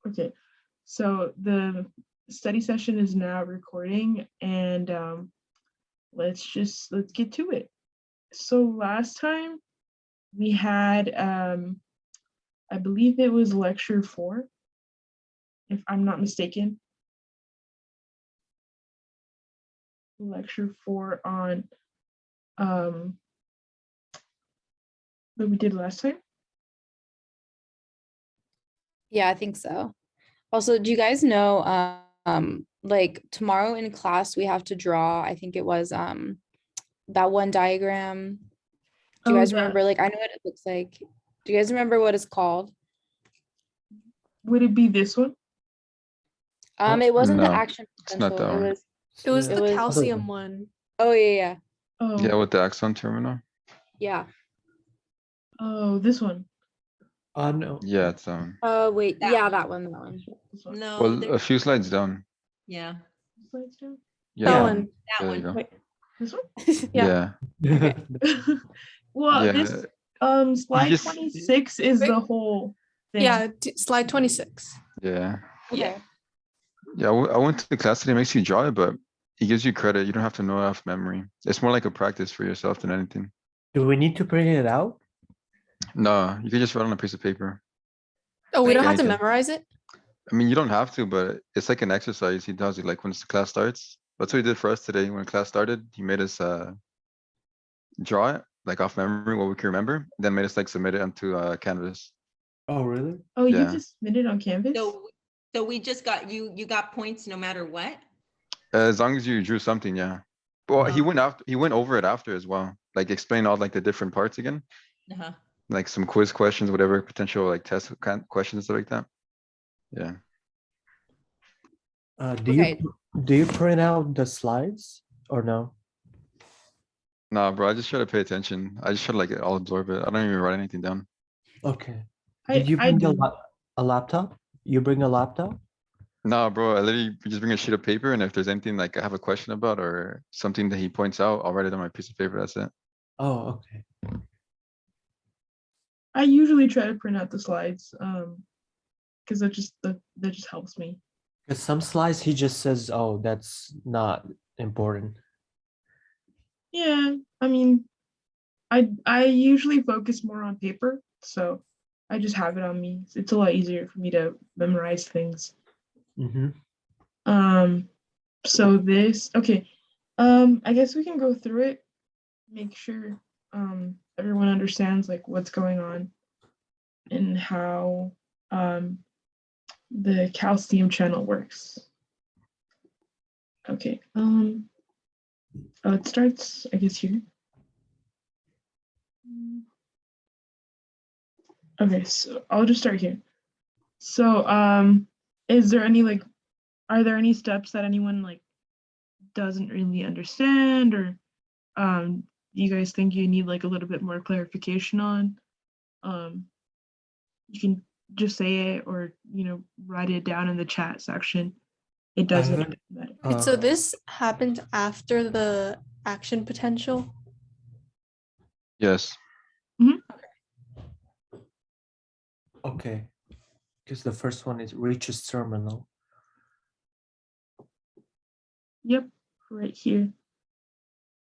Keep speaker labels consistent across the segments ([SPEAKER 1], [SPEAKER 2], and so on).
[SPEAKER 1] Okay, so the study session is now recording, and let's get to it. So last time we had, I believe it was lecture 4, if I'm not mistaken. Lecture 4 on that we did last time.
[SPEAKER 2] Yeah, I think so. Also, do you guys know, like tomorrow in class we have to draw, I think it was that one diagram. Do you
[SPEAKER 1] Oh,
[SPEAKER 2] guys remember? Like, I know what it looks like. Do you guys remember what it's called?
[SPEAKER 1] Would it be this one?
[SPEAKER 2] It wasn't the
[SPEAKER 3] No,
[SPEAKER 2] action
[SPEAKER 3] it's not
[SPEAKER 2] potential.
[SPEAKER 3] that one.
[SPEAKER 4] It was
[SPEAKER 2] It
[SPEAKER 4] the
[SPEAKER 2] was-
[SPEAKER 4] calcium one.
[SPEAKER 2] Oh yeah.
[SPEAKER 1] Oh,
[SPEAKER 3] Yeah, with the axon terminal.
[SPEAKER 2] Yeah.
[SPEAKER 1] oh, this one.
[SPEAKER 4] No.
[SPEAKER 3] Yeah, it's
[SPEAKER 2] Oh wait,
[SPEAKER 5] That
[SPEAKER 2] yeah,
[SPEAKER 5] one.
[SPEAKER 2] that one.
[SPEAKER 1] This one.
[SPEAKER 5] No,
[SPEAKER 3] well, a few slides down.
[SPEAKER 5] yeah,
[SPEAKER 1] Slides down?
[SPEAKER 3] Yeah,
[SPEAKER 4] That one.
[SPEAKER 5] that
[SPEAKER 3] there you
[SPEAKER 5] one.
[SPEAKER 3] go.
[SPEAKER 1] Wait, this one?
[SPEAKER 4] Yeah.
[SPEAKER 3] Yeah.
[SPEAKER 1] Well,
[SPEAKER 3] Yeah.
[SPEAKER 1] this slide
[SPEAKER 3] just-
[SPEAKER 1] 26 is the whole thing.
[SPEAKER 4] Yeah, slide 26.
[SPEAKER 3] Yeah.
[SPEAKER 2] Okay.
[SPEAKER 3] Yeah, I went to the class today. It makes you draw it, but it gives you credit. You don't have to know it off memory. It's more like a practice for yourself than anything.
[SPEAKER 6] Do we need to print it out?
[SPEAKER 3] No, you can just write on a piece of paper.
[SPEAKER 4] Oh, we
[SPEAKER 5] Wait,
[SPEAKER 4] don't have to
[SPEAKER 3] anything.
[SPEAKER 4] memorize it?
[SPEAKER 3] I mean, you don't have to, but it's like an exercise. He tells you like when the class starts. That's what he did for us today. When class started, he made us draw it like off memory, what we can remember, then made us like submit it onto Canvas.
[SPEAKER 6] Oh, really?
[SPEAKER 1] Oh, you
[SPEAKER 3] Yeah.
[SPEAKER 1] just submitted on Canvas?
[SPEAKER 5] So we just got, you got points no matter what?
[SPEAKER 3] As long as you drew something, yeah. Well, he
[SPEAKER 5] Oh.
[SPEAKER 3] went over it after as well, like explain all like the different parts again,
[SPEAKER 5] Uh-huh.
[SPEAKER 3] like some quiz questions, whatever potential like test kind of questions stuff like that. Yeah.
[SPEAKER 2] Okay.
[SPEAKER 6] Do you print out the slides or no?
[SPEAKER 3] Nah, bro, I just try to pay attention. I just try to like I'll absorb it. I don't even write anything down.
[SPEAKER 6] Okay.
[SPEAKER 1] I-
[SPEAKER 6] Did you
[SPEAKER 1] I
[SPEAKER 6] bring
[SPEAKER 1] do.
[SPEAKER 6] a laptop? You bring a laptop?
[SPEAKER 3] Nah, bro, I literally just bring a sheet of paper, and if there's anything like I have a question about or something that he points out, I'll write it on my piece of paper. That's it.
[SPEAKER 6] Oh, okay.
[SPEAKER 1] I usually try to print out the slides, because that just helps me.
[SPEAKER 6] Because some slides he just says, oh, that's not important.
[SPEAKER 1] Yeah, I mean, I usually focus more on paper, so I just have it on me. It's a lot easier for me to memorize things.
[SPEAKER 6] Mm-hmm.
[SPEAKER 1] So this, okay, I guess we can go through it, make sure everyone understands like what's going on and how the calcium channel works. Okay, it starts, I guess, here. Okay, so I'll just start here. So, is there any like, are there any steps that anyone like doesn't really understand, or do you guys think you need like a little bit more clarification on? You can just say it, or write it down in the chat section. It doesn't
[SPEAKER 6] haven't-
[SPEAKER 1] matter.
[SPEAKER 4] Wait, so this happened after the action potential?
[SPEAKER 3] Yes.
[SPEAKER 6] Okay. Because the first one is reaches terminal.
[SPEAKER 1] Yep, right here.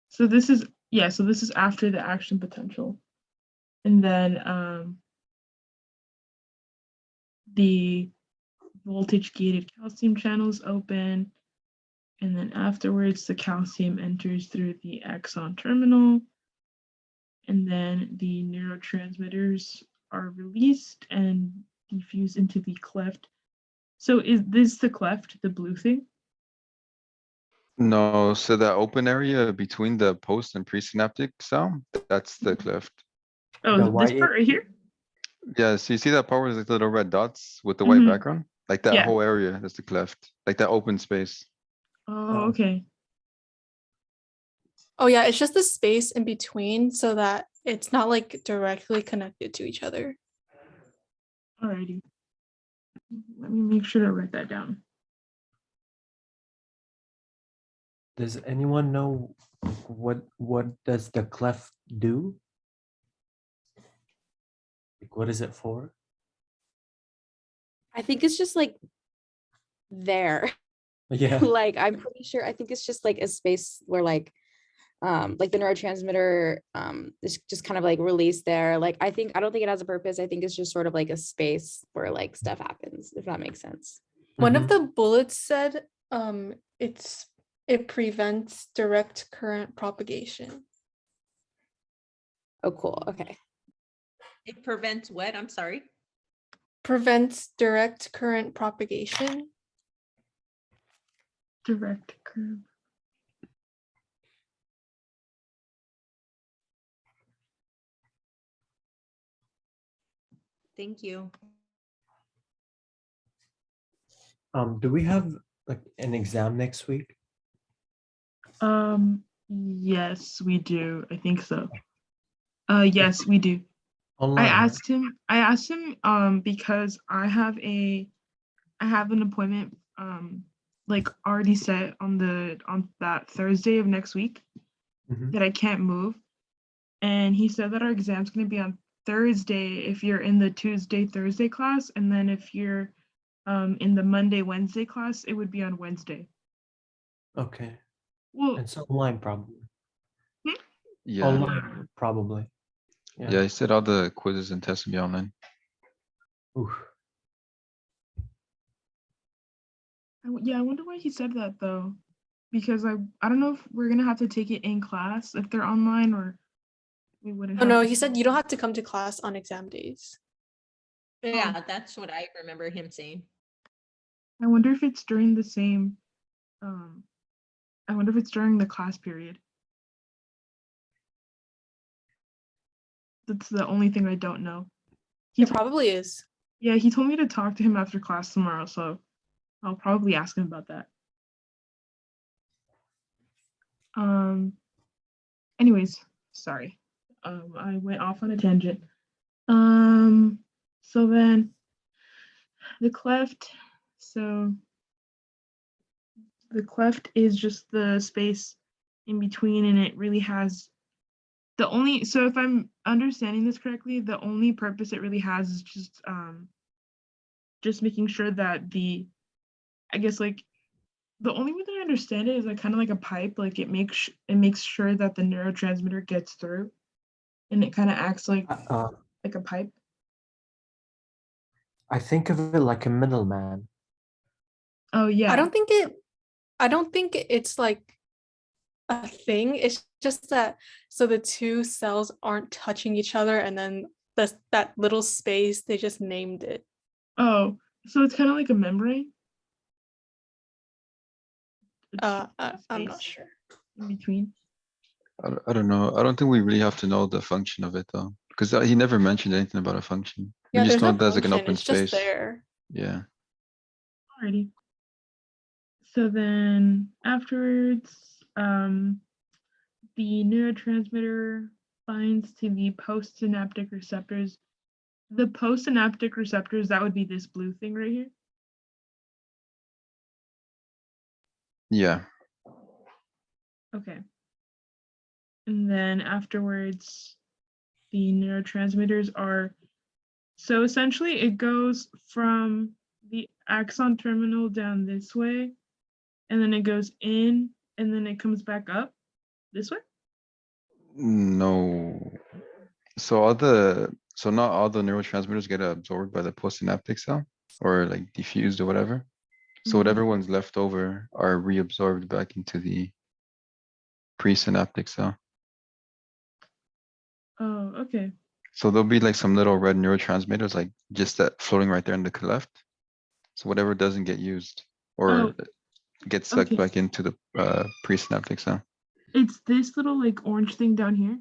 [SPEAKER 1] So this is, yeah, so this is after the action potential. And then the voltage gated calcium channels open. And then afterwards, the calcium enters through the axon terminal. And then the neurotransmitters are released and diffuse into the cleft. So is this the cleft, the blue thing?
[SPEAKER 3] No, so that open area between the post and presynaptic cell, that's the cleft.
[SPEAKER 1] Oh,
[SPEAKER 6] The
[SPEAKER 1] this
[SPEAKER 6] white-
[SPEAKER 1] part right here?
[SPEAKER 3] Yeah, so you see that part with like the little red dots with the white
[SPEAKER 1] Mhm.
[SPEAKER 3] background? Like that
[SPEAKER 1] Yeah.
[SPEAKER 3] whole area, that's the cleft, like that open space.
[SPEAKER 1] Oh, okay.
[SPEAKER 4] Oh yeah, it's just the space in between so that it's not like directly connected to each other.
[SPEAKER 1] Alrighty. Let me make sure to write that down.
[SPEAKER 6] Does anyone know what does the cleft do? Like, what is it for?
[SPEAKER 2] I think it's just like there.
[SPEAKER 6] Yeah.
[SPEAKER 2] Like I'm pretty sure I think it's just like a space where like the neurotransmitter is just kind of like released there. Like I don't think it has a purpose. I think it's just sort of like a space where like stuff happens, if that makes sense.
[SPEAKER 4] One of
[SPEAKER 6] Mhm.
[SPEAKER 4] the bullets said it prevents direct current propagation.
[SPEAKER 2] Oh, cool. Okay.
[SPEAKER 5] It prevents what? I'm sorry.
[SPEAKER 4] Prevents direct current propagation.
[SPEAKER 1] Direct curve.
[SPEAKER 5] Thank you.
[SPEAKER 6] Do we have like an exam next week?
[SPEAKER 1] Yes, we do. I think so. Yes, we do.
[SPEAKER 6] Online, right?
[SPEAKER 1] I asked him, because I have an appointment, like already set on that Thursday of next week
[SPEAKER 6] Mhm.
[SPEAKER 1] that I can't move. And he said that our exam's gonna be on Thursday if you're in the Tuesday, Thursday class, and then if you're in the Monday, Wednesday class, it would be on Wednesday.
[SPEAKER 6] Okay.
[SPEAKER 1] Well,
[SPEAKER 6] It's online probably.
[SPEAKER 3] Yeah,
[SPEAKER 6] Online probably.
[SPEAKER 3] yeah, he said all the quizzes and tests will be online.
[SPEAKER 6] Oof.
[SPEAKER 1] yeah, I wonder why he said that though, because I don't know if we're gonna have to take it in class if they're online, or we wouldn't
[SPEAKER 4] Oh
[SPEAKER 1] have
[SPEAKER 4] no,
[SPEAKER 1] to.
[SPEAKER 4] he said you don't have to come to class on exam days.
[SPEAKER 5] Yeah, that's what I remember him saying.
[SPEAKER 1] I wonder if it's during the same, I wonder if it's during the class period. That's the only thing I don't know. He
[SPEAKER 4] It
[SPEAKER 1] told,
[SPEAKER 4] probably is.
[SPEAKER 1] yeah, he told me to talk to him after class tomorrow, so I'll probably ask him about that. Anyways, sorry. I went off on a tangent. So then the cleft, so the cleft is just the space in between, and it really has so if I'm understanding this correctly, the only purpose it really has is just making sure that I guess like the only way that I understand it is like kind of like a pipe, like it makes sure that the neurotransmitter gets through, and it kind of acts like a pipe.
[SPEAKER 6] I think of it like a middleman.
[SPEAKER 1] Oh yeah.
[SPEAKER 4] I don't think it's like a thing. It's just that so the two cells aren't touching each other, and then that little space they just named it.
[SPEAKER 1] Oh, so it's kind of like a membrane. It's just
[SPEAKER 4] I'm not
[SPEAKER 1] space
[SPEAKER 4] sure.
[SPEAKER 1] in between.
[SPEAKER 3] I don't know. I don't think we really have to know the function of it though, because he never mentioned anything about a function.
[SPEAKER 4] Yeah,
[SPEAKER 3] We just
[SPEAKER 4] there's
[SPEAKER 3] know
[SPEAKER 4] no
[SPEAKER 3] there's like an
[SPEAKER 4] function.
[SPEAKER 3] open
[SPEAKER 4] It's just
[SPEAKER 3] space.
[SPEAKER 4] there.
[SPEAKER 3] Yeah.
[SPEAKER 1] Alrighty. So then afterwards, the neurotransmitter binds to the postsynaptic receptors. The postsynaptic receptors, that would be this blue thing right here.
[SPEAKER 3] Yeah.
[SPEAKER 1] Okay. And then afterwards, the neurotransmitters are, so essentially it goes from the axon terminal down this way, and then it goes in, and then it comes back up this way.
[SPEAKER 3] No. So not all the neurotransmitters get absorbed by the postsynaptic cell or like diffused or whatever. So
[SPEAKER 1] Mhm.
[SPEAKER 3] whatever ones left over are reabsorbed back into the presynaptic cell.
[SPEAKER 1] Oh, okay.
[SPEAKER 3] So there'll be like some little red neurotransmitters, like just that floating right there in the cleft. So whatever doesn't get used or gets sucked
[SPEAKER 1] Okay.
[SPEAKER 3] back into the presynaptic cell.
[SPEAKER 1] It's this little like orange thing down here.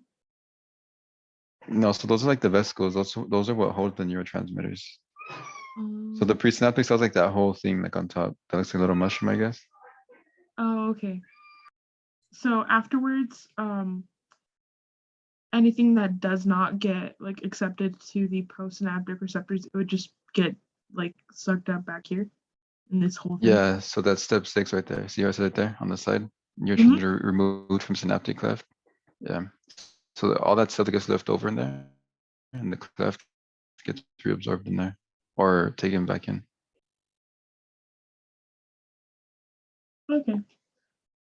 [SPEAKER 3] No, so those are like the vesicles. Those are what hold the neurotransmitters. So the presynaptic cell's like that whole thing like on top. That looks like a little mushroom, I guess.
[SPEAKER 1] Oh, okay. So afterwards, anything that does not get like accepted to the postsynaptic receptors, it would just get like sucked up back here in this whole thing.
[SPEAKER 3] Yeah, so that's step 6 right there. See how I said it there on the side?
[SPEAKER 1] Mhm.
[SPEAKER 3] Neurotransmitter removed from synaptic cleft. Yeah. So all that stuff that gets left over in there and the cleft gets reabsorbed in there or taken back in.
[SPEAKER 1] Okay,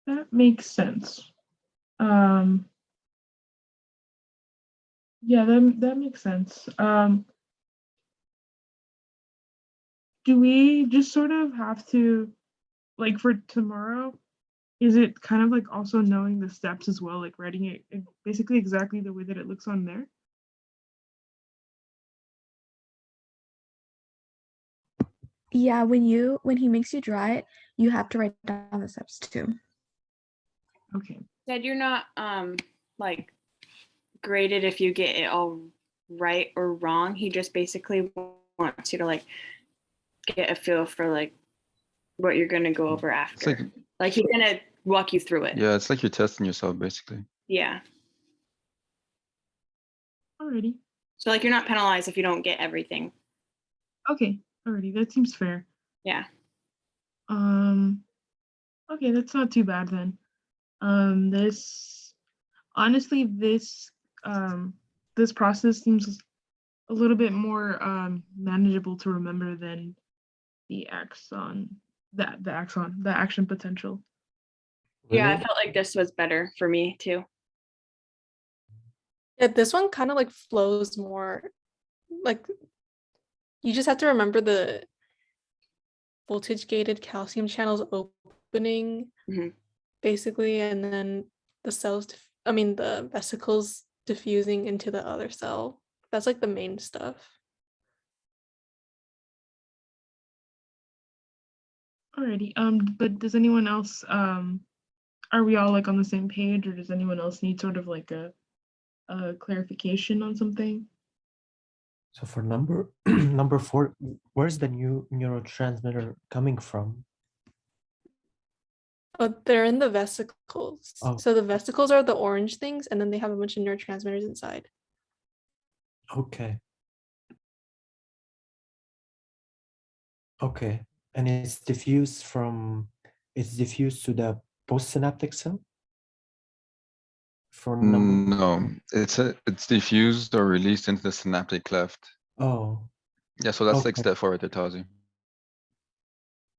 [SPEAKER 1] that makes sense. Yeah, that makes sense. Do we just sort of have to, like, for tomorrow, is it kind of like also knowing the steps as well, like writing it basically exactly the way that it looks on there?
[SPEAKER 7] Yeah, when he makes you draw it, you have to write down the steps too.
[SPEAKER 1] Okay.
[SPEAKER 8] Said you're not like graded if you get it all right or wrong. He just basically wants you to like get a feel for like what you're gonna go over
[SPEAKER 3] It's like,
[SPEAKER 8] after. Like he's gonna walk you through it.
[SPEAKER 3] yeah, it's like you're testing yourself basically.
[SPEAKER 8] Yeah.
[SPEAKER 1] Alrighty.
[SPEAKER 8] So like you're not penalized if you don't get everything.
[SPEAKER 1] Okay. Alrighty. That seems fair.
[SPEAKER 8] Yeah.
[SPEAKER 1] Okay, that's not too bad then. This honestly, this process seems a little bit more manageable to remember than the the action potential.
[SPEAKER 8] Yeah, I
[SPEAKER 6] Really?
[SPEAKER 8] felt like this was better for me too.
[SPEAKER 4] Yeah, this one kind of like flows more. Like you just have to remember the voltage gated calcium channels opening
[SPEAKER 8] Mhm.
[SPEAKER 4] basically, and then the cells, the vesicles diffusing into the other cell. That's like the main stuff.
[SPEAKER 1] Alrighty. But does anyone else are we all like on the same page, or does anyone else need sort of like a clarification on something?
[SPEAKER 6] So for number number 4, where's the new neurotransmitter coming from?
[SPEAKER 4] But they're in the vesicles.
[SPEAKER 6] Oh.
[SPEAKER 4] So the vesicles are the orange things, and then they have a bunch of neurotransmitters inside.
[SPEAKER 6] Okay. Okay. And it's diffused to the postsynaptic cell? For number.
[SPEAKER 3] No, it's diffused or released into the synaptic cleft.
[SPEAKER 6] Oh.
[SPEAKER 3] Yeah, so that's like
[SPEAKER 6] Okay.
[SPEAKER 3] step 4 right there, Tazi.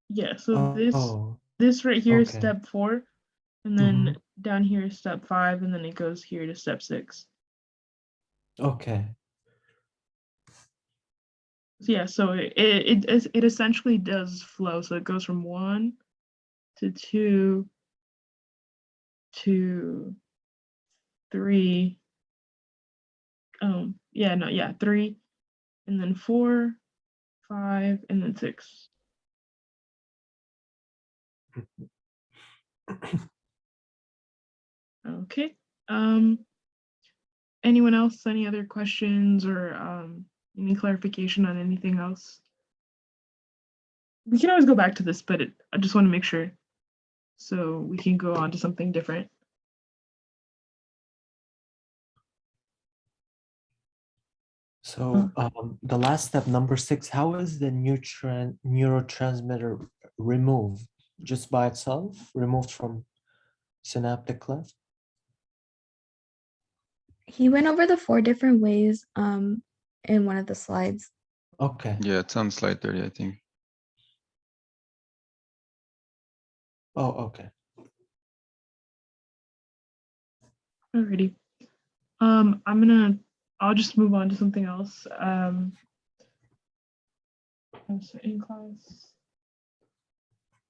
[SPEAKER 1] Yeah, so
[SPEAKER 6] Oh.
[SPEAKER 1] this right here is
[SPEAKER 6] Okay.
[SPEAKER 1] step 4, and then down here is step 5, and then it goes here to step 6.
[SPEAKER 6] Okay.
[SPEAKER 1] So yeah, so it essentially does flow. So it goes from 1 to 2 to 3. Yeah, no, yeah, 3, and then 4, 5, and then 6. Okay. Anyone else? Any other questions or any clarification on anything else? We can always go back to this, but I just want to make sure so we can go on to something different.
[SPEAKER 6] So the last step, number 6, how is the neurotransmitter removed? Just by itself, removed from synaptic cleft?
[SPEAKER 7] He went over the 4 different ways in one of the slides.
[SPEAKER 6] Okay.
[SPEAKER 3] Yeah, it's on slide 30, I think.
[SPEAKER 6] Oh, okay.
[SPEAKER 1] Alrighty. I'll just move on to something else. In class.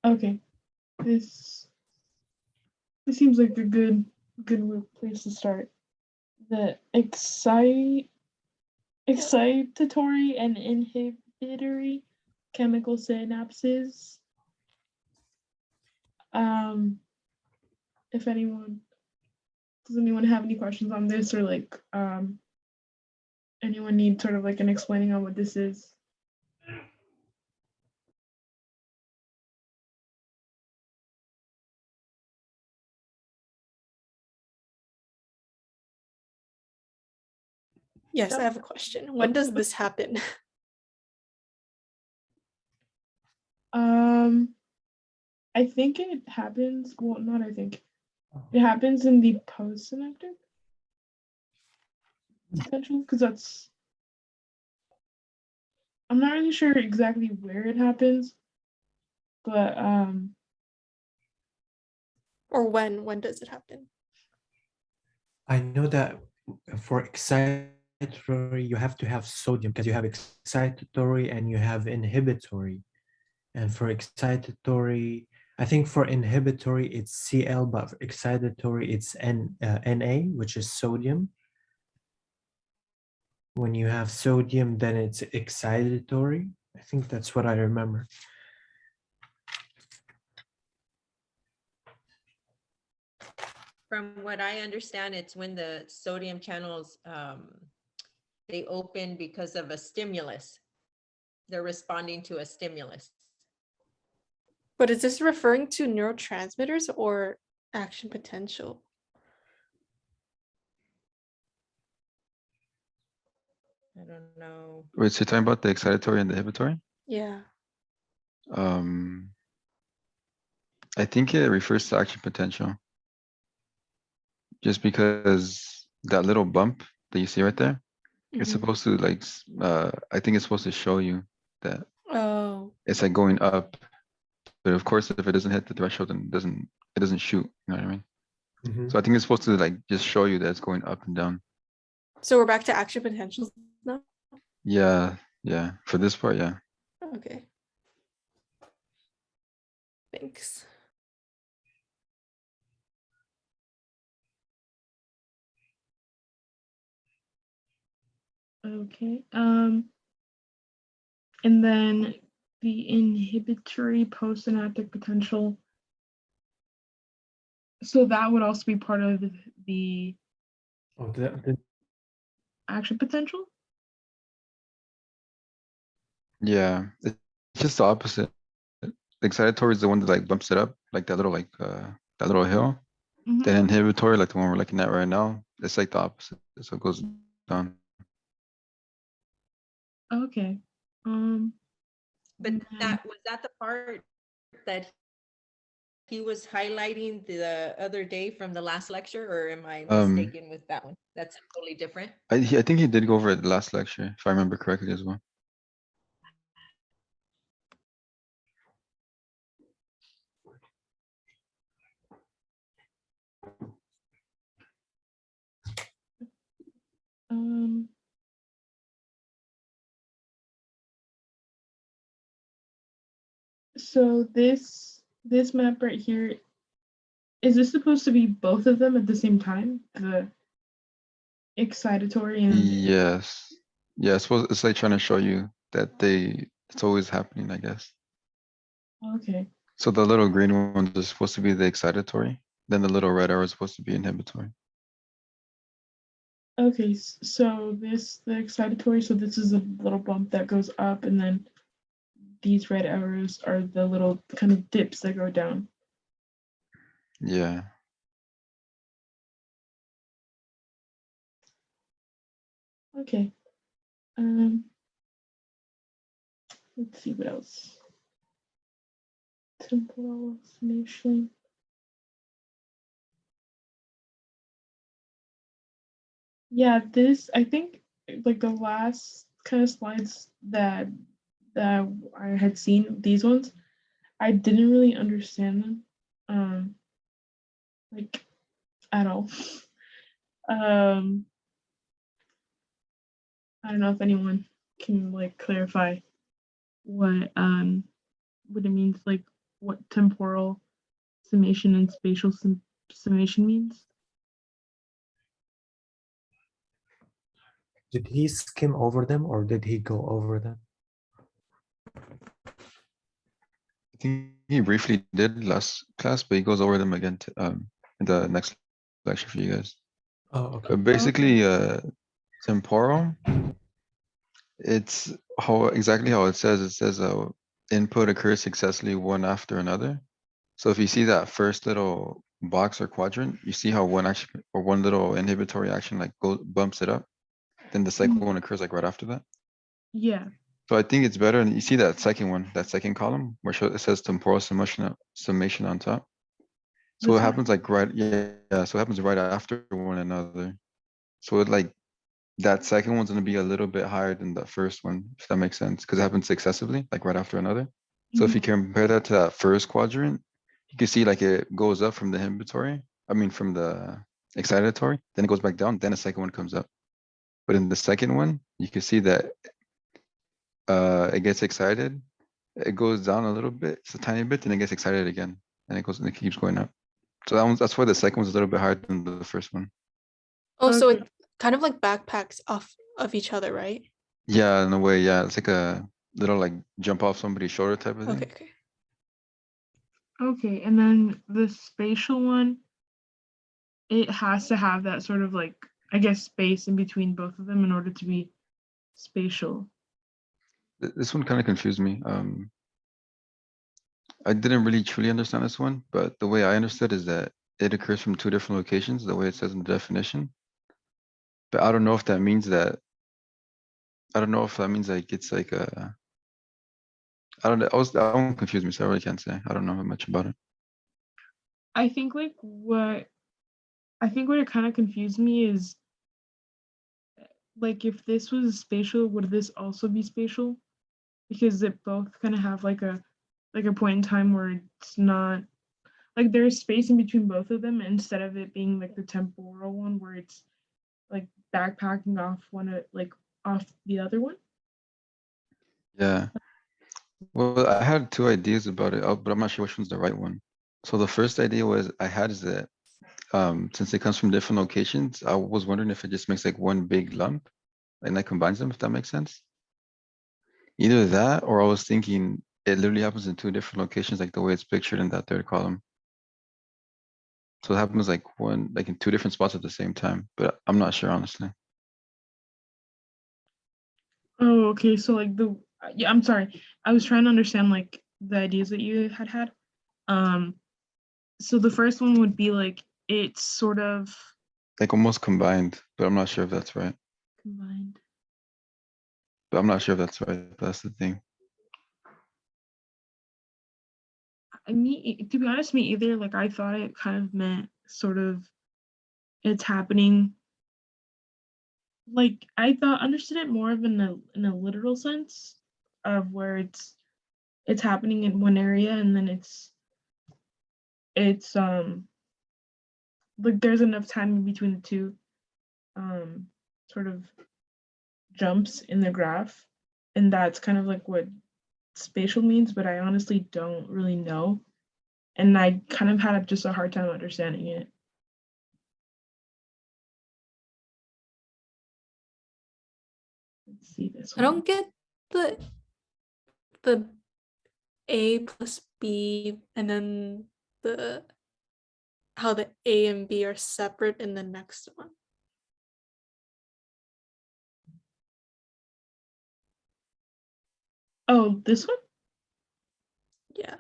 [SPEAKER 1] Okay. This seems like a good place to start. The excitatory and inhibitory chemical synapses. If does anyone have any questions on this, or like anyone need sort of like an explaining on what this is?
[SPEAKER 4] Yes, I have a question. When does this happen?
[SPEAKER 1] I think it happens, well, not I think. It happens in the postsynaptic potential, because I'm not really sure exactly where it happens, but
[SPEAKER 4] Or when does it happen?
[SPEAKER 6] I know that for excitatory, you have to have sodium because you have excitatory and you have inhibitory. And for excitatory, I think for inhibitory it's Cl, but for excitatory it's Na, which is sodium. When you have sodium, then it's excitatory. I think that's what I remember.
[SPEAKER 5] From what I understand, it's when the sodium channels, they open because of a stimulus. They're responding to a stimulus.
[SPEAKER 4] But is this referring to neurotransmitters or action potential?
[SPEAKER 5] I don't know.
[SPEAKER 3] Wait, so you're talking about the excitatory and the inhibitory?
[SPEAKER 4] Yeah.
[SPEAKER 3] I think it refers to action potential. Just because that little bump that you see right there, it's
[SPEAKER 4] Mhm.
[SPEAKER 3] supposed to like, I think it's supposed to show you that
[SPEAKER 4] Oh,
[SPEAKER 3] it's like going up. But of course, if it doesn't hit the threshold, then it doesn't shoot. You know what I mean?
[SPEAKER 6] Mhm.
[SPEAKER 3] So I think it's supposed to like just show you that it's going up and down.
[SPEAKER 4] so we're back to action potentials now?
[SPEAKER 3] Yeah, yeah. For this part, yeah.
[SPEAKER 4] Okay. Thanks.
[SPEAKER 1] Okay. And then the inhibitory postsynaptic potential. So that would also be part of the
[SPEAKER 6] Oh,
[SPEAKER 1] action potential?
[SPEAKER 3] Yeah. It's just the opposite. The excitatory is the one that like bumps it up, like that little hill.
[SPEAKER 1] Mhm.
[SPEAKER 3] The inhibitory, like the one we're looking at right now, it's like the opposite. So it goes down.
[SPEAKER 1] Okay.
[SPEAKER 5] But
[SPEAKER 1] and then-
[SPEAKER 5] was that the part that he was highlighting the other day from the last lecture, or am I mistaken with that one? That's totally different.
[SPEAKER 3] I think he did go over it the last lecture, if I remember correctly as well.
[SPEAKER 1] um so this map right here, is this supposed to be both of them at the same time? The excitatory and
[SPEAKER 3] Yes. Yeah, it's like trying to show you that it's always happening, I guess.
[SPEAKER 1] okay.
[SPEAKER 3] So the little green ones are supposed to be the excitatory, then the little red arrow is supposed to be inhibitory.
[SPEAKER 1] Okay, so the excitatory, so this is a little bump that goes up, and then these red arrows are the little kind of dips that go down.
[SPEAKER 3] Yeah.
[SPEAKER 1] Okay. Let's see what else. Temporal oscillation. Yeah, this I think like the last kind of slides that I had seen, these ones, I didn't really understand them, like at all. I don't know if anyone can like clarify what it means, like what temporal summation and spatial summation means.
[SPEAKER 6] Did he skim over them or did he go over them?
[SPEAKER 3] I think he briefly did last class, but he goes over them again in the next lecture for you guys.
[SPEAKER 6] Oh, okay.
[SPEAKER 3] Basically, temporal, it's exactly how it says. It says input occurs successively one after another. So if you see that first little box or quadrant, you see how one action or one little inhibitory action like bumps it up. Then the second one occurs like right after that.
[SPEAKER 1] Yeah.
[SPEAKER 3] So I think it's better. And you see that second one, that second column where it says temporal summation on top. So
[SPEAKER 1] This
[SPEAKER 3] it
[SPEAKER 1] one?
[SPEAKER 3] happens like yeah. So it happens right after one another. So it like that second one's gonna be a little bit higher than the first one, if that makes sense, because it happens successively, like right after another. So if you
[SPEAKER 1] Mhm.
[SPEAKER 3] compare that to that first quadrant, you can see like it goes up from the inhibitory. I mean, from the excitatory, then it goes back down, then the second one comes up. But in the second one, you can see that it gets excited, it goes down a little bit, it's a tiny bit, then it gets excited again, and it goes and it keeps going up. So that's why the second one's a little bit higher than the first one.
[SPEAKER 4] Oh, so
[SPEAKER 1] Okay.
[SPEAKER 4] it kind of like backpacks off of each other, right?
[SPEAKER 3] Yeah, in a way, yeah. It's like a little like jump off somebody's shoulder type of
[SPEAKER 4] Okay,
[SPEAKER 3] thing.
[SPEAKER 4] okay.
[SPEAKER 1] Okay, and then the spatial one, it has to have that sort of like, I guess, space in between both of them in order to be spatial.
[SPEAKER 3] This one kind of confused me. I didn't really truly understand this one, but the way I understood is that it occurs from two different locations, the way it says in the definition. But I don't know if that means that, I don't know if that means like it's like a, I don't know, that one confused me, so I really can't say. I don't know much about it.
[SPEAKER 1] I think what it kind of confused me is like if this was spatial, would this also be spatial? Because it both kind of have like a point in time where it's not like there's space in between both of them instead of it being like the temporal one where it's like backpacking off off the other one.
[SPEAKER 3] Yeah. Well, I had two ideas about it, but I'm not sure which one's the right one. So the first idea was I had is that since it comes from different locations, I was wondering if it just makes like one big lump and that combines them, if that makes sense. Either that, or I was thinking it literally happens in two different locations, like the way it's pictured in that third column. So it happens like in two different spots at the same time, but I'm not sure, honestly.
[SPEAKER 1] Oh, okay. So like yeah, I'm sorry. I was trying to understand like the ideas that you had. Um, so the first one would be like it's sort of
[SPEAKER 3] Like almost combined, but I'm not sure if that's right.
[SPEAKER 1] combined.
[SPEAKER 3] But I'm not sure if that's right. That's the thing.
[SPEAKER 1] To be honest, me either. Like I thought it kind of meant sort of it's happening. Like I thought understood it more of in a literal sense of where it's happening in one area and then it's like there's enough time in between the two sort of jumps in the graph, and that's kind of like what spatial means, but I honestly don't really know, and I kind of had just a hard time understanding it. Let's see this
[SPEAKER 4] I
[SPEAKER 1] one.
[SPEAKER 4] don't get the A plus B and then the how the A and B are separate in the next one.
[SPEAKER 1] Oh, this one?
[SPEAKER 4] Yeah.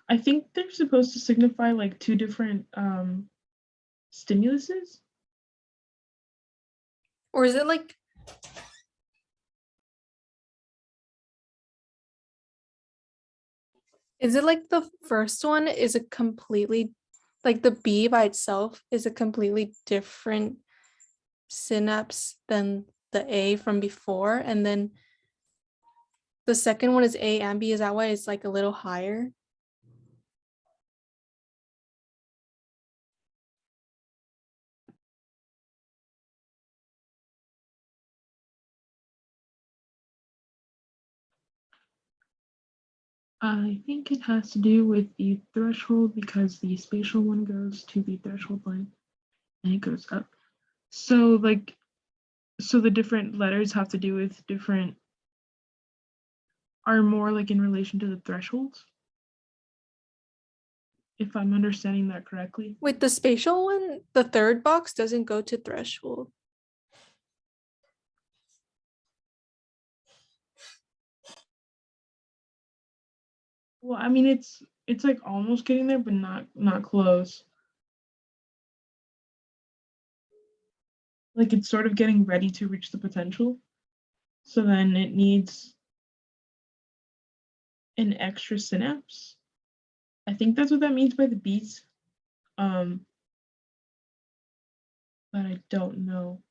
[SPEAKER 1] I think they're supposed to signify like two different stimuluses.
[SPEAKER 4] Or is it like the first one is a completely like the B by itself is a completely different synapse than the A from before, and then the second one is A and B. Is that why it's like a little higher?
[SPEAKER 1] I think it has to do with the threshold because the spatial one goes to the threshold line and it goes up. So like so the different letters have to do with different are more like in relation to the thresholds. If I'm understanding that correctly.
[SPEAKER 4] With the spatial one, the third box doesn't go to threshold.
[SPEAKER 1] Well, I mean it's like almost getting there, but not close. Like it's sort of getting ready to reach the potential. So then it needs an extra synapse. I think that's what that means by the beats. Um, but I don't know.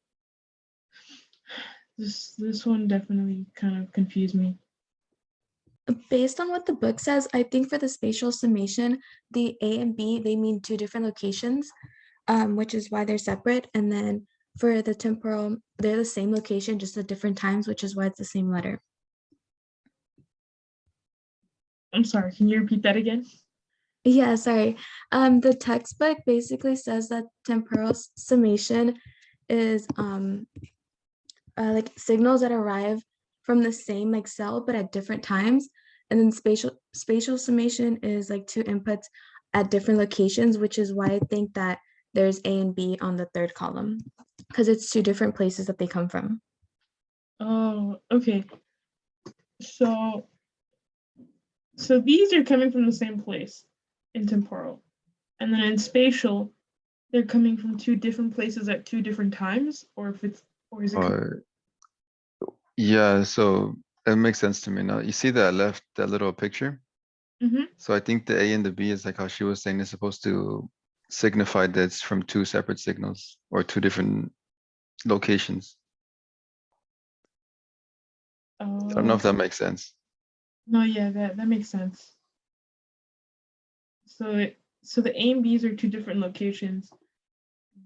[SPEAKER 1] This one definitely kind of confused me.
[SPEAKER 7] Based on what the book says, I think for the spatial summation, the A and B, they mean two different locations, which is why they're separate. And then for the temporal, they're the same location, just at different times, which is why it's the same letter.
[SPEAKER 1] I'm sorry, can you repeat that again?
[SPEAKER 7] Yeah, sorry. The textbook basically says that temporal summation is like signals that arrive from the same like cell but at different times, and then spatial summation is like two inputs at different locations, which is why I think that there's A and B on the third column, because it's two different places that they come from.
[SPEAKER 1] Oh, okay. So these are coming from the same place in temporal, and then in spatial, they're coming from two different places at two different times, or is it?
[SPEAKER 3] Yeah, so it makes sense to me now. You see that I left that little picture?
[SPEAKER 1] Mm-hmm.
[SPEAKER 3] So I think the A and the B is like how she was saying, is supposed to signify that it's from two separate signals or two different locations. I don't know if that makes sense.
[SPEAKER 1] No, yeah, that makes sense. So the A and B's are two different locations.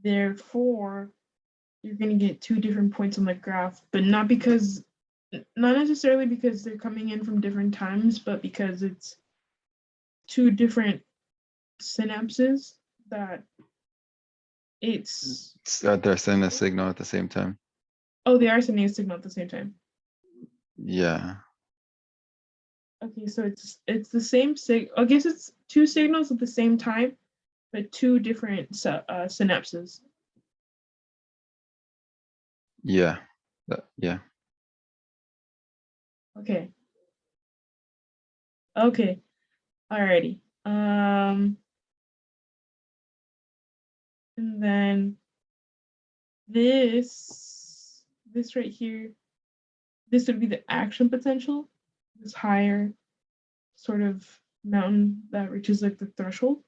[SPEAKER 1] Therefore, you're gonna get two different points on the graph, but not necessarily because they're coming in from different times, but because it's two different synapses that it's.
[SPEAKER 3] They're sending a signal at the same time.
[SPEAKER 1] Oh, they are sending a signal at the same time.
[SPEAKER 3] Yeah.
[SPEAKER 1] Okay, so it's the same I guess it's two signals at the same time, but two different synapses.
[SPEAKER 3] Yeah. Yeah.
[SPEAKER 1] Okay. Okay. Alrighty. And then this right here, this would be the action potential, this higher sort of mountain that reaches like the threshold.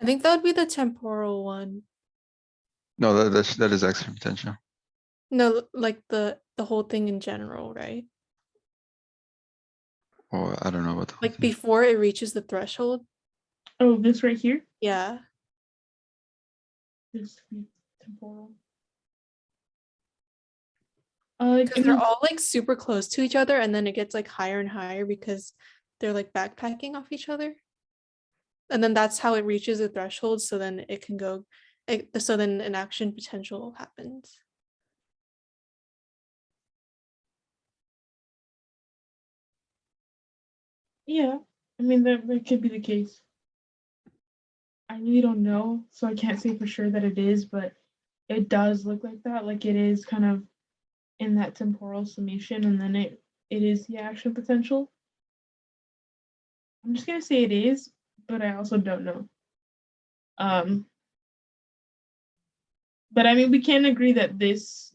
[SPEAKER 4] I think that would be the temporal one.
[SPEAKER 3] No, that is action potential.
[SPEAKER 4] No, like the whole thing in general, right?
[SPEAKER 3] Or I don't know what the whole
[SPEAKER 4] Like
[SPEAKER 3] thing.
[SPEAKER 4] before it reaches the threshold.
[SPEAKER 1] Oh, this right here?
[SPEAKER 4] Yeah.
[SPEAKER 1] This would be temporal.
[SPEAKER 4] Because they're all like super close to each other, and then it gets like higher and higher because they're like backpacking off each other. And then that's how it reaches the threshold. So then it can go, so then an action potential happens.
[SPEAKER 1] Yeah, I mean that could be the case. I really don't know, so I can't say for sure that it is, but it does look like that. Like it is kind of in that temporal summation, and then it is the action potential. I'm just gonna say it is, but I also don't know. But I mean, we can agree that this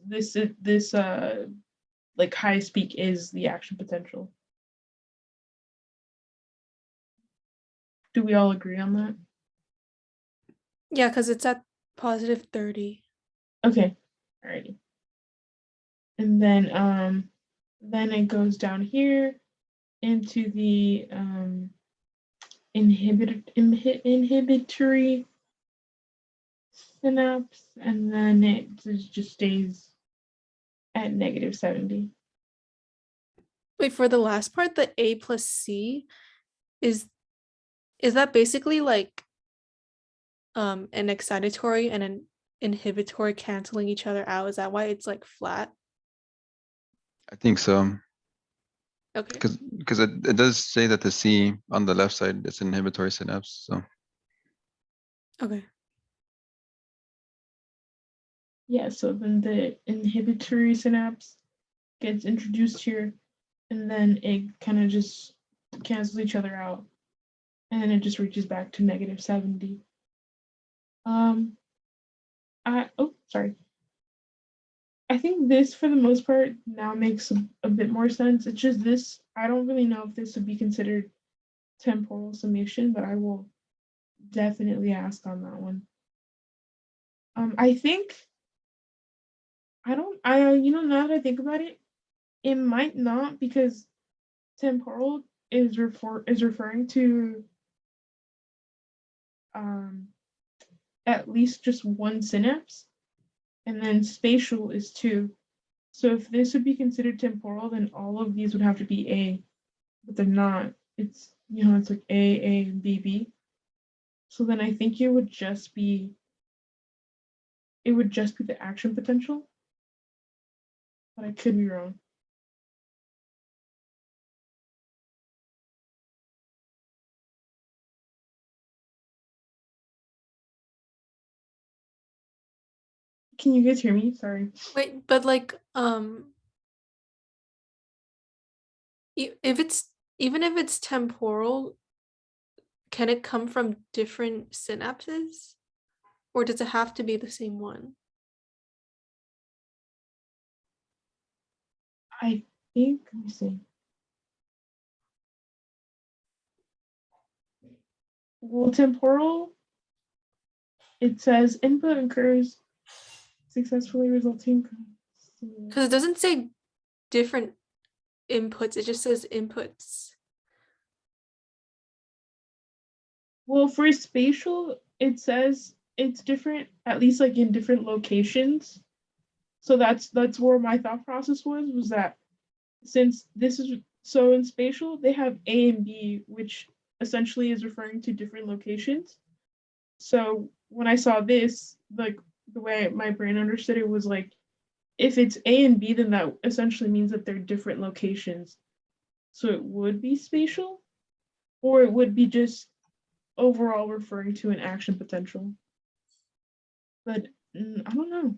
[SPEAKER 1] like high speak is the action potential. Do we all agree on that?
[SPEAKER 4] Yeah, because it's at positive 30.
[SPEAKER 1] Okay, alrighty. And then it goes down here into the inhibitory synapse, and then it just stays at -70.
[SPEAKER 4] Wait, for the last part, the A plus C is that basically like an excitatory and an inhibitory canceling each other out? Is that why it's like flat?
[SPEAKER 3] I think so.
[SPEAKER 4] Okay.
[SPEAKER 3] Because it does say that the C on the left side is inhibitory synapse. So
[SPEAKER 4] Okay.
[SPEAKER 1] Yeah, so then the inhibitory synapse gets introduced here, and then it kind of just cancels each other out, and then it just reaches back to -70. Sorry. I think this, for the most part, now makes a bit more sense. It's just this, I don't really know if this would be considered temporal summation, but I will definitely ask on that one. I think, now that I think about it, it might not, because temporal is referring to at least just one synapse, and then spatial is two. So if this would be considered temporal, then all of these would have to be A, but they're not. It's, it's like A, and B, B. So then I think it would just be the action potential. But I could be wrong. Can you guys hear me? Sorry.
[SPEAKER 4] Wait, but like if it's even if it's temporal, can it come from different synapses? Or does it have to be the same one?
[SPEAKER 1] I think, let me see. Well, temporal, it says input occurs successfully resulting.
[SPEAKER 4] Because it doesn't say different inputs, it just says inputs.
[SPEAKER 1] Well, for spatial, it says it's different, at least like in different locations. So that's where my thought process was that since this is so in spatial, they have A and B, which essentially is referring to different locations. So when I saw this, like the way my brain understood it was like, if it's A and B, then that essentially means that they're different locations. So it would be spatial, or it would be just overall referring to an action potential. But I don't know.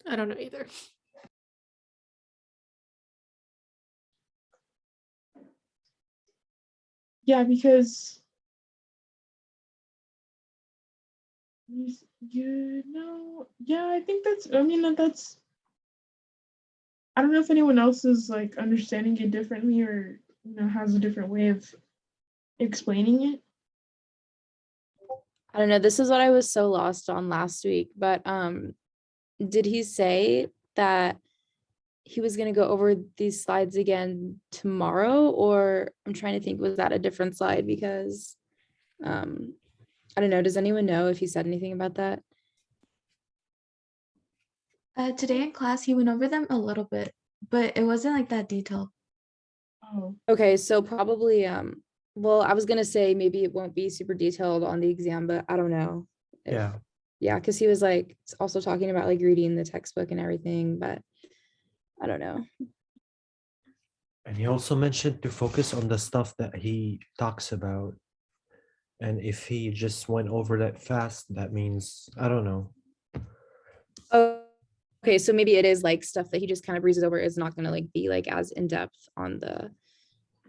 [SPEAKER 4] I don't know either.
[SPEAKER 1] Yeah, because yeah, I think that's. I mean, that's. I don't know if anyone else is like understanding it differently or has a different way of explaining it.
[SPEAKER 2] I don't know. This is what I was so lost on last week, but did he say that he was going to go over these slides again tomorrow, or I'm trying to think, was that a different slide? Because I don't know. Does anyone know if he said anything about that?
[SPEAKER 7] Today in class, he went over them a little bit, but it wasn't like that detailed.
[SPEAKER 1] Oh,
[SPEAKER 2] Okay, so probably well, I was gonna say maybe it won't be super detailed on the exam, but I don't know.
[SPEAKER 6] Yeah.
[SPEAKER 2] Yeah, because he was like also talking about like reading the textbook and everything, but I don't know.
[SPEAKER 6] And he also mentioned to focus on the stuff that he talks about. And if he just went over that fast, that means, I don't know.
[SPEAKER 2] Oh, okay, so maybe it is like stuff that he just kind of breezes over, is not gonna like be like as in-depth on the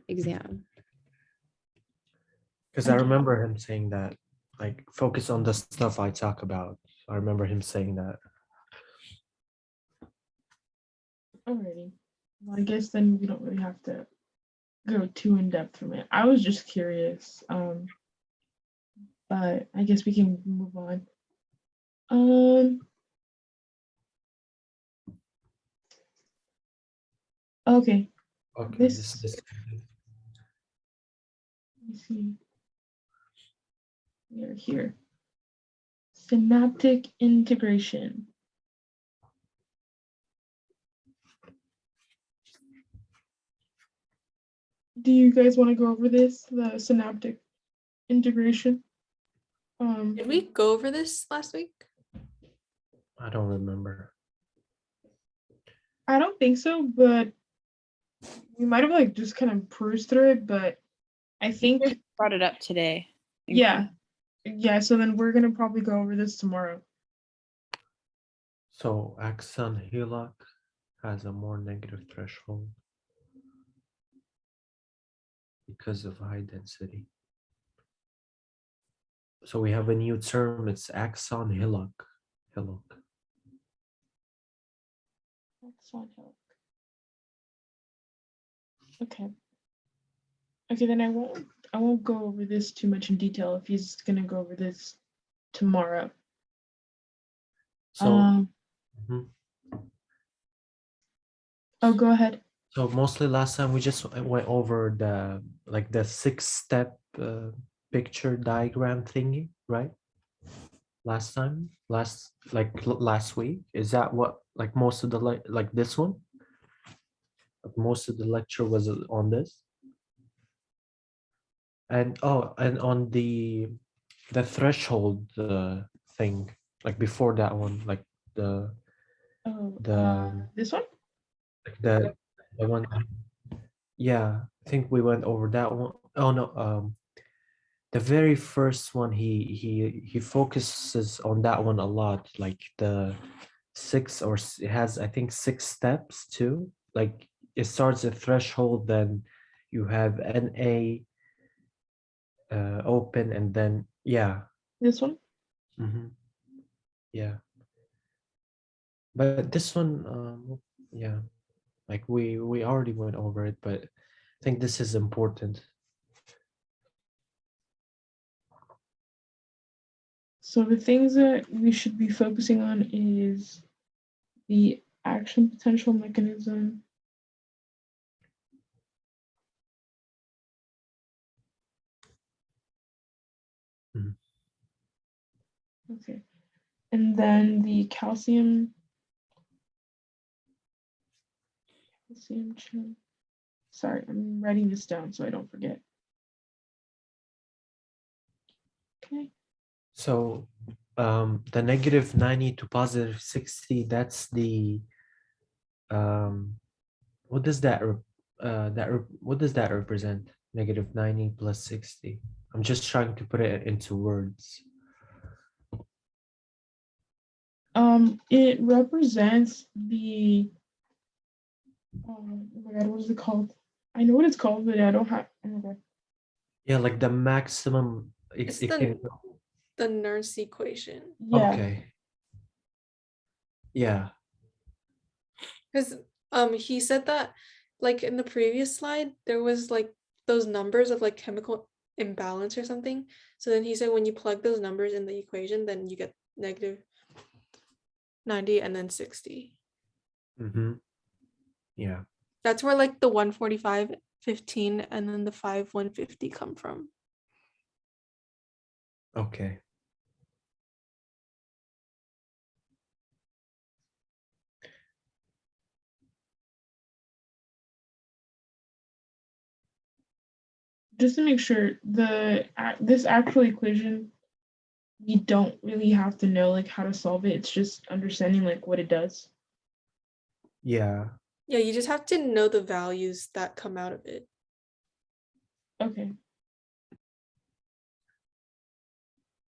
[SPEAKER 2] exam.
[SPEAKER 6] Because I remember him saying that, like, focus on the stuff I talk about. I remember him saying that.
[SPEAKER 1] alrighty. Well, I guess then we don't really have to go too in depth from it. I was just curious. But I guess we can move on. Okay.
[SPEAKER 6] Okay,
[SPEAKER 1] This-
[SPEAKER 6] this
[SPEAKER 1] Let me see. We are here. Synaptic integration. Do you guys want to go over this, the synaptic integration?
[SPEAKER 4] Did we go over this last week?
[SPEAKER 6] I don't remember.
[SPEAKER 1] I don't think so, but we might have like just kind of cruised through it, but I think
[SPEAKER 8] just brought it up today.
[SPEAKER 1] yeah. So then we're gonna probably go over this tomorrow.
[SPEAKER 6] So axon HELOC has a more negative threshold because of high density. So we have a new term, it's axon HELOC.
[SPEAKER 1] Okay. Okay, then I won't go over this too much in detail if he's gonna go over this tomorrow.
[SPEAKER 6] So, mhm.
[SPEAKER 1] Oh, go ahead.
[SPEAKER 6] So mostly last time we just went over the like the 6-step picture diagram thingy, right? Last time, last week, is that what like most of the like this one? Most of the lecture was on this. And and on the threshold thing, like before that one, like the
[SPEAKER 1] Oh,
[SPEAKER 6] the
[SPEAKER 1] this one?
[SPEAKER 6] like the one. Yeah, I think we went over that one. Oh no, the very first one he focuses on that one a lot, like the it has I think 6 steps too. Like it starts at threshold, then you have NA open, and then yeah.
[SPEAKER 1] This one?
[SPEAKER 6] Yeah, but this one yeah, like we already went over it, but I think this is important.
[SPEAKER 1] So the things that we should be focusing on is the action potential mechanism,
[SPEAKER 6] Mhm.
[SPEAKER 1] okay, and then the calcium channel. Sorry, I'm writing this down so I don't forget. Okay.
[SPEAKER 6] So the -90 to +60, that's the what does that what does that represent? -90 plus 60. I'm just trying to put it into words.
[SPEAKER 1] It represents the oh my god, what is it called? I know what it's called, but I don't have. Oh my god.
[SPEAKER 6] Yeah, like the maximum
[SPEAKER 4] It's
[SPEAKER 6] it can.
[SPEAKER 4] the Nernst equation.
[SPEAKER 1] Yeah.
[SPEAKER 6] Okay. Yeah.
[SPEAKER 4] Because he said that like in the previous slide, there was like those numbers of like chemical imbalance or something. So then he said when you plug those numbers in the equation, then you get -90 and then 60.
[SPEAKER 6] Yeah.
[SPEAKER 4] That's where like the 145, 15, and then the 5, 150 come from.
[SPEAKER 6] Okay.
[SPEAKER 1] Just to make sure, this actual equation, we don't really have to know like how to solve it. It's just understanding like what it does.
[SPEAKER 6] Yeah.
[SPEAKER 4] Yeah, you just have to know the values that come out of it.
[SPEAKER 1] Okay.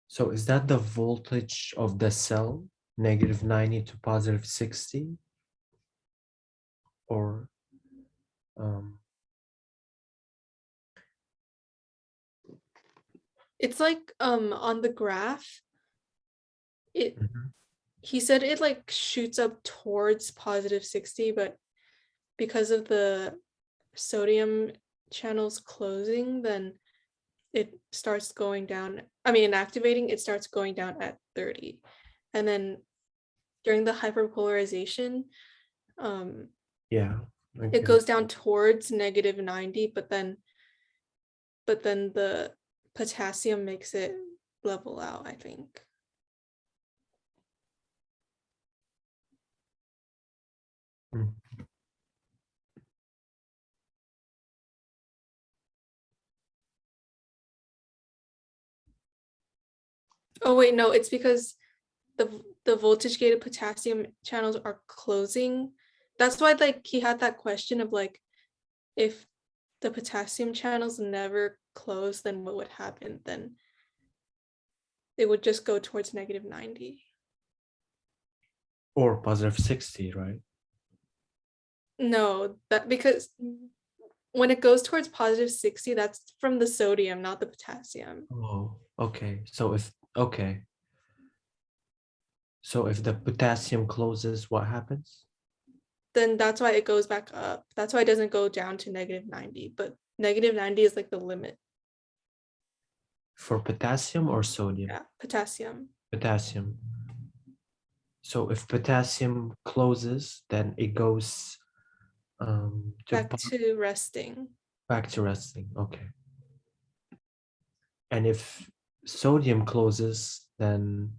[SPEAKER 6] So is that the voltage of the cell, -90 to +60? Or
[SPEAKER 4] It's like on the graph, it
[SPEAKER 6] mhm.
[SPEAKER 4] he said it like shoots up towards +60, but because of the sodium channels closing, then it starts going down. I mean, activating, it starts going down at 30. And then during the hyperpolarization,
[SPEAKER 6] Yeah.
[SPEAKER 4] it
[SPEAKER 6] Okay.
[SPEAKER 4] goes down towards -90, but then the potassium makes it level out, I think.
[SPEAKER 6] Mm.
[SPEAKER 4] Oh wait, no, it's because the voltage gated potassium channels are closing. That's why like he had that question of like if the potassium channels never close, then what would happen? Then it would just go towards -90.
[SPEAKER 6] Or +60, right?
[SPEAKER 4] No, that because when it goes towards +60, that's from the sodium, not the potassium.
[SPEAKER 6] Oh, okay. So if the potassium closes, what happens?
[SPEAKER 4] Then that's why it goes back up. That's why it doesn't go down to -90, but -90 is like the limit.
[SPEAKER 6] For potassium or sodium?
[SPEAKER 4] Yeah, potassium.
[SPEAKER 6] Potassium. So if potassium closes, then it goes
[SPEAKER 4] Back to resting.
[SPEAKER 6] back to resting. Okay. And if sodium closes, then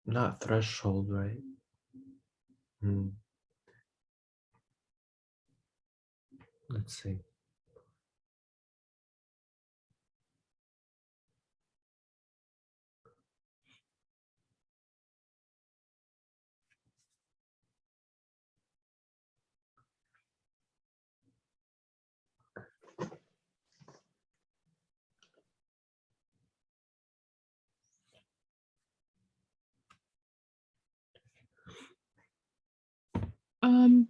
[SPEAKER 6] not threshold, right? Let's see.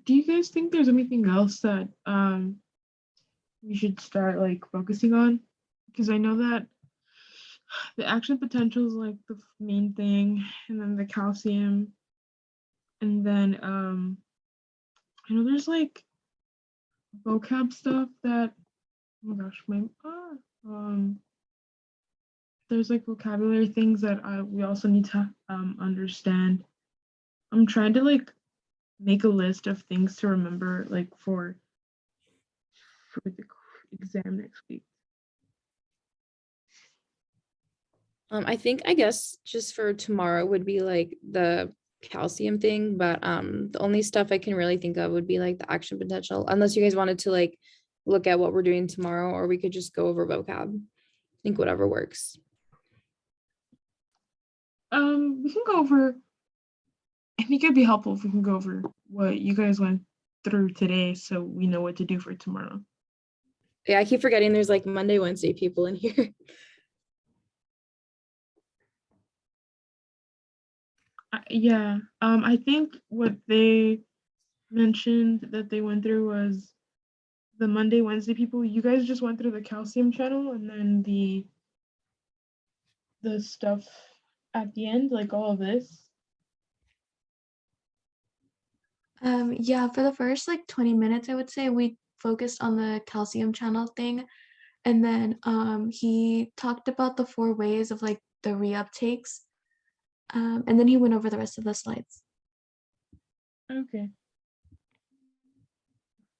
[SPEAKER 1] Do you guys think there's anything else that we should start like focusing on? Because I know that the action potential is like the main thing, and then the calcium, and then I know there's like vocab stuff that, oh my gosh, there's like vocabulary things that we also need to understand. I'm trying to like make a list of things to remember like for the exam next week.
[SPEAKER 2] I guess just for tomorrow would be like the calcium thing, but the only stuff I can really think of would be like the action potential, unless you guys wanted to like look at what we're doing tomorrow, or we could just go over vocab. I think whatever works.
[SPEAKER 1] We can go over. I think it'd be helpful if we can go over what you guys went through today, so we know what to do for tomorrow.
[SPEAKER 2] Yeah, I keep forgetting there's like Monday, Wednesday people in here.
[SPEAKER 1] Yeah, I think what they mentioned that they went through was the Monday, Wednesday people. You guys just went through the calcium channel and then the stuff at the end, like all of this.
[SPEAKER 7] Yeah, for the first like 20 minutes, I would say we focused on the calcium channel thing. And then he talked about the 4 ways of like the reuptakes. And then he went over the rest of the slides.
[SPEAKER 1] Okay.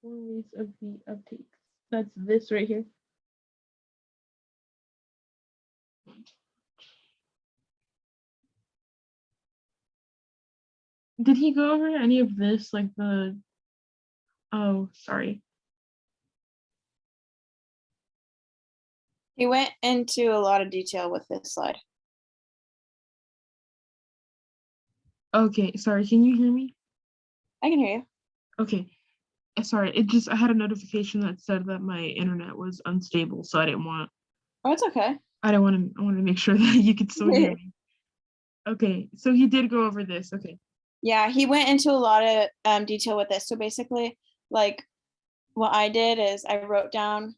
[SPEAKER 1] 4 ways of the uptakes. That's this right here. Did he go over any of this, like the, oh, sorry.
[SPEAKER 8] He went into a lot of detail with this slide.
[SPEAKER 1] Okay, sorry, can you hear me?
[SPEAKER 8] I can hear you.
[SPEAKER 1] Okay, sorry, I had a notification that said that my internet was unstable, so I didn't want,
[SPEAKER 8] Oh, it's okay.
[SPEAKER 1] I wanted to make sure that you could still hear me. Okay, so he did go over this, okay.
[SPEAKER 8] Yeah, he went into a lot of detail with this. So basically, like what I did is I wrote down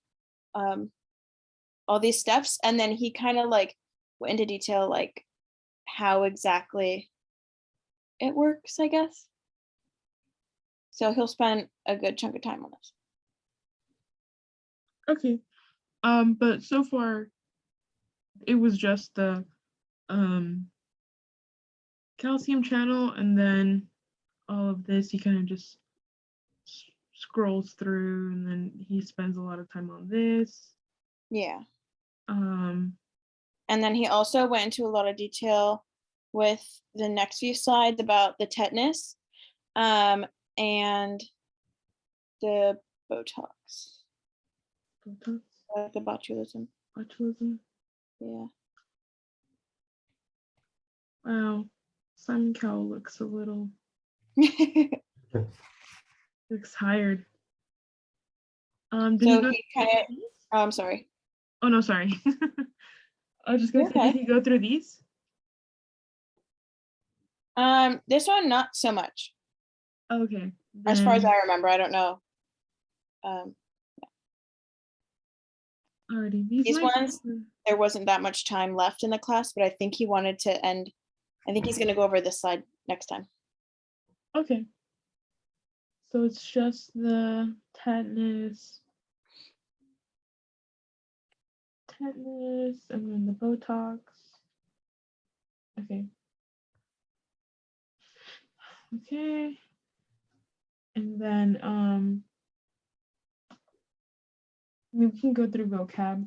[SPEAKER 8] all these steps, and then he kind of like went into detail like how exactly it works, I guess. So he'll spend a good chunk of time on this.
[SPEAKER 1] Okay, but so far, it was just the calcium channel, and then all of this, he kind of just scrolls through, and then he spends a lot of time on this.
[SPEAKER 8] Yeah.
[SPEAKER 1] And
[SPEAKER 8] then he also went into a lot of detail with the next few slides about the tetanus and the Botox. The botulism.
[SPEAKER 1] Botulism.
[SPEAKER 8] Yeah.
[SPEAKER 1] Wow. Simon Cowell looks a little looks tired. Did
[SPEAKER 8] So
[SPEAKER 1] he go
[SPEAKER 8] he kind of, I'm sorry.
[SPEAKER 1] Oh no, sorry. I was just gonna say, did he go through these?
[SPEAKER 8] This one not so much.
[SPEAKER 1] Okay.
[SPEAKER 8] As far as I remember, I don't know.
[SPEAKER 1] Alrighty,
[SPEAKER 8] These ones, there wasn't that much time left in the class, but I think he wanted to end. I think he's gonna go over this slide next time.
[SPEAKER 1] Okay. So it's just the tetanus. tetanus, and then the Botox. Okay. Okay. And then we can go through vocab.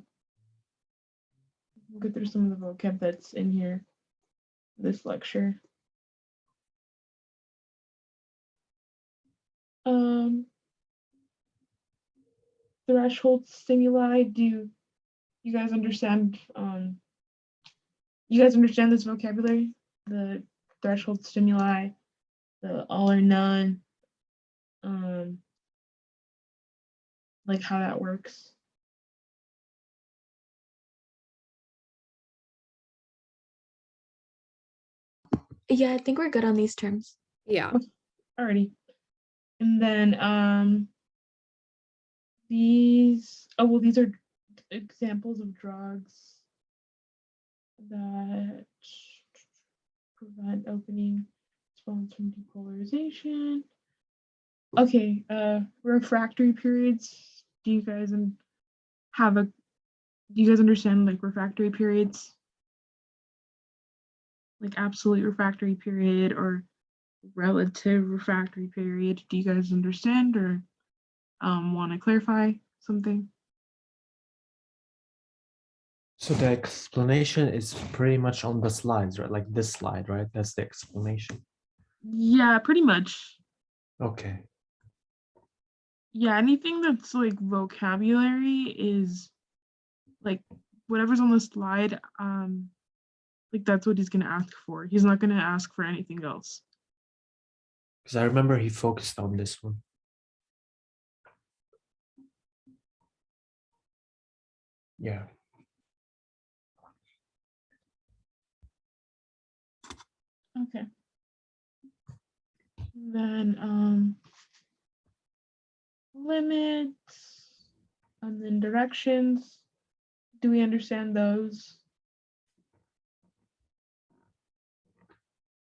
[SPEAKER 1] We'll go through some of the vocab that's in here, this lecture. Threshold stimuli. Do you guys understand? You guys understand this vocabulary? The threshold stimuli, the all or none, like how that works.
[SPEAKER 7] Yeah, I think we're good on these terms.
[SPEAKER 2] Yeah.
[SPEAKER 1] Alrighty. And then these these are examples of drugs that prevent opening bones from depolarization. Okay, refractory periods. Do you guys understand like refractory periods? Like absolute refractory period or relative refractory period. Do you guys understand or want to clarify something?
[SPEAKER 6] So the explanation is pretty much on the slides, right? Like this slide, right? That's the explanation.
[SPEAKER 1] Yeah, pretty much.
[SPEAKER 6] Okay.
[SPEAKER 1] Yeah, anything that's like vocabulary is like whatever's on the slide, like that's what he's gonna ask for. He's not gonna ask for anything else.
[SPEAKER 6] Because I remember he focused on this one. Yeah.
[SPEAKER 1] Okay. Then limits and then directions. Do we understand those?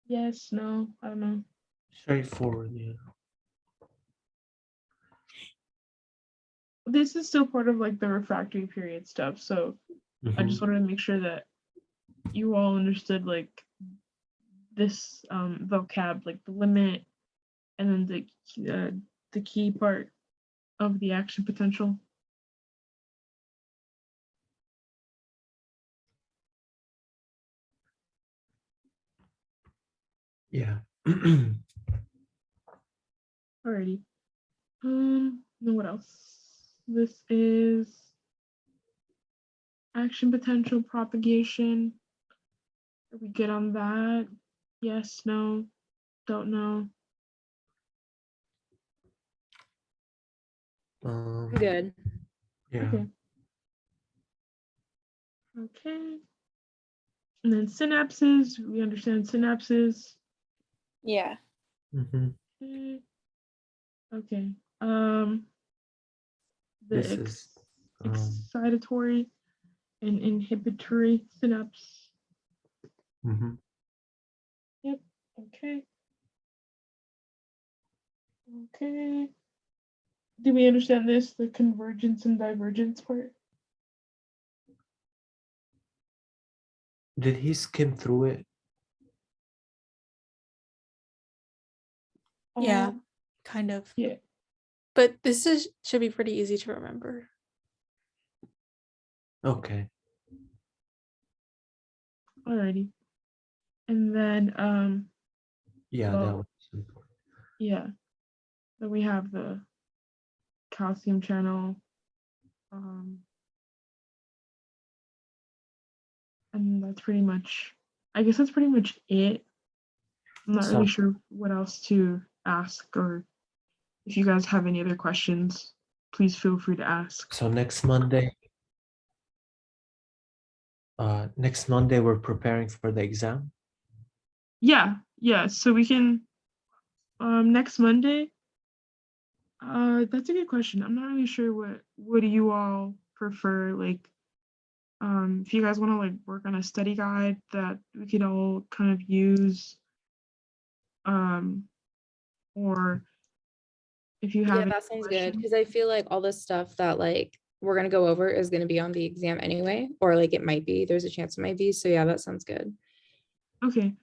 [SPEAKER 1] Yes, no, I don't know.
[SPEAKER 6] Straightforward, yeah.
[SPEAKER 1] This is still part of like the refractory period stuff, so I just
[SPEAKER 6] Mhm.
[SPEAKER 1] wanted to make sure that you all understood like this vocab, like the limit, and then the key part of the action potential.
[SPEAKER 6] Yeah.
[SPEAKER 1] Alrighty. Then what else? This is action potential propagation. Are we good on that? Yes, no, don't know.
[SPEAKER 2] Good.
[SPEAKER 6] Yeah.
[SPEAKER 1] Okay. Okay. And then synapses, we understand synapses.
[SPEAKER 8] Yeah.
[SPEAKER 6] Mhm.
[SPEAKER 1] Okay. Okay. The
[SPEAKER 6] This is
[SPEAKER 1] excitatory and inhibitory synapse.
[SPEAKER 6] mhm.
[SPEAKER 1] Yep. Okay. Okay. Do we understand this? The convergence and divergence part?
[SPEAKER 6] Did he skim through it?
[SPEAKER 4] Yeah,
[SPEAKER 1] Um,
[SPEAKER 4] kind of.
[SPEAKER 1] yeah.
[SPEAKER 4] But this is should be pretty easy to remember.
[SPEAKER 6] Okay.
[SPEAKER 1] Alrighty. And then
[SPEAKER 6] Yeah, that was simple.
[SPEAKER 1] yeah. Then we have the calcium channel. And that's pretty much, I guess that's pretty much it. I'm not really
[SPEAKER 6] So
[SPEAKER 1] sure what else to ask, or if you guys have any other questions, please feel free to ask.
[SPEAKER 6] so next Monday we're preparing for the exam.
[SPEAKER 1] Yeah. So we can next Monday. That's a good question. I'm not really sure what do you all prefer. Like, if you guys want to like work on a study guide that we could all kind of use, or if you have
[SPEAKER 2] Yeah,
[SPEAKER 1] any
[SPEAKER 2] that sounds good.
[SPEAKER 1] questions.
[SPEAKER 2] Because I feel like all this stuff that like we're gonna go over is gonna be on the exam anyway, or like it might be, there's a chance it might be. So yeah, that sounds good.
[SPEAKER 1] Okay.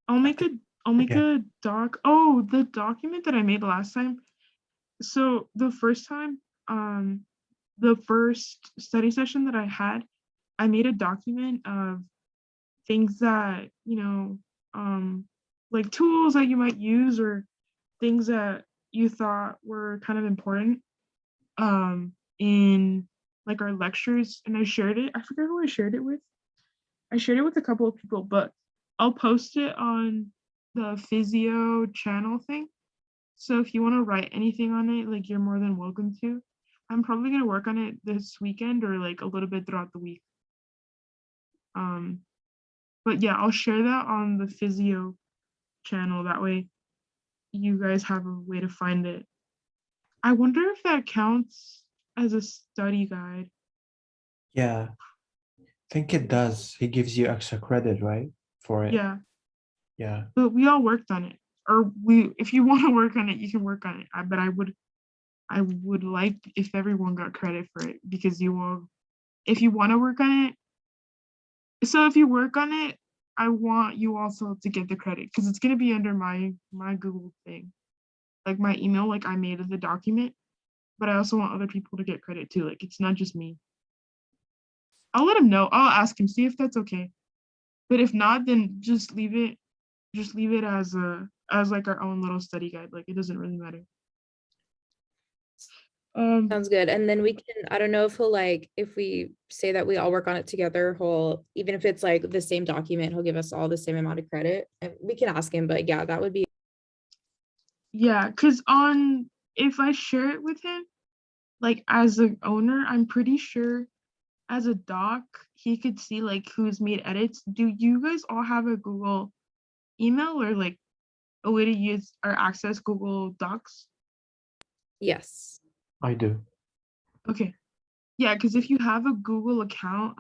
[SPEAKER 1] I'll make
[SPEAKER 6] Okay.
[SPEAKER 1] a doc. Oh, the document that I made last time. So the first time, the first study session that I had, I made a document of things that, like tools that you might use or things that you thought were kind of important in like our lectures, and I shared it. I forget who I shared it with. I shared it with a couple of people, but I'll post it on the Physio channel thing. So if you want to write anything on it, like you're more than welcome to. I'm probably gonna work on it this weekend or like a little bit throughout the week. But yeah, I'll share that on the Physio channel. That way you guys have a way to find it. I wonder if that counts as a study guide.
[SPEAKER 6] Yeah, I think it does. He gives you extra credit, right? For it.
[SPEAKER 1] Yeah,
[SPEAKER 6] Yeah.
[SPEAKER 1] but we all worked on it. Or if you want to work on it, you can work on it. But I would like if everyone got credit for it because you all, if you want to work on it. So if you work on it, I want you also to get the credit because it's gonna be under my Google thing, like my email, like I made of the document. But I also want other people to get credit too. Like it's not just me. I'll let him know. I'll ask him, see if that's okay. But if not, then just leave it. Just leave it as like our own little study guide. Like it doesn't really matter.
[SPEAKER 2] Sounds good. And then we can, I don't know if he'll like, if we say that we all work on it together, he'll, even if it's like the same document, he'll give us all the same amount of credit. And we can ask him, but yeah, that would be.
[SPEAKER 1] Yeah, because if I share it with him, like as an owner, I'm pretty sure as a doc, he could see like who's made edits. Do you guys all have a Google email or like a way to use or access Google Docs?
[SPEAKER 2] Yes.
[SPEAKER 6] I do.
[SPEAKER 1] Okay. Yeah, because if you have a Google account,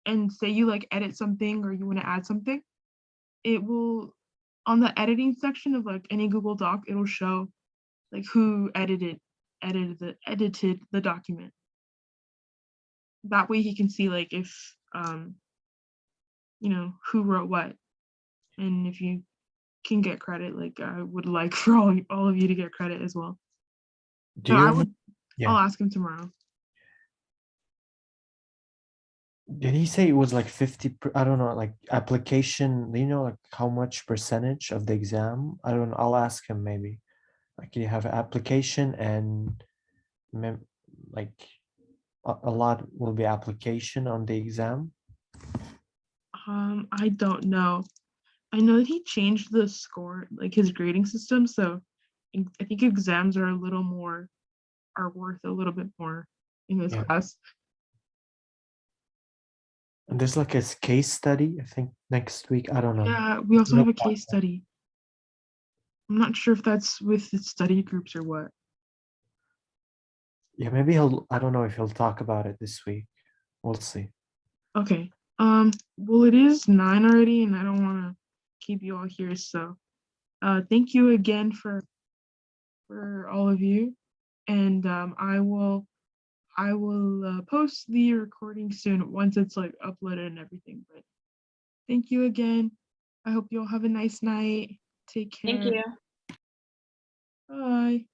[SPEAKER 1] and say you like edit something or you want to add something, it will on the editing section of like any Google Doc, it'll show like who edited the document. That way he can see like if who wrote what. And if you can get credit, like I would like for all of you to get credit as well.
[SPEAKER 6] Do
[SPEAKER 1] So
[SPEAKER 6] you
[SPEAKER 1] I
[SPEAKER 6] remember?
[SPEAKER 1] would I'll
[SPEAKER 6] Yeah.
[SPEAKER 1] ask him tomorrow.
[SPEAKER 6] Did he say it was like 50? I don't know, like application, you know, like how much percentage of the exam? I don't know. I'll ask him maybe. Like you have application and like a lot will be application on the exam.
[SPEAKER 1] I don't know. I know that he changed the score, like his grading system. So I think exams are worth a little bit more in this
[SPEAKER 6] Yeah.
[SPEAKER 1] class.
[SPEAKER 6] And there's like a case study, I think next week. I don't know.
[SPEAKER 1] Yeah, we also have a case study. I'm not sure if that's with the study groups or what.
[SPEAKER 6] Yeah, maybe I don't know if he'll talk about it this week. We'll see.
[SPEAKER 1] Okay. Well, it is 9 already, and I don't want to keep you all here. So, thank you again for all of you, and I will post the recording soon once it's like uploaded and everything. But thank you again. I hope you all have a nice night. Take care.
[SPEAKER 8] Thank you.
[SPEAKER 1] Bye.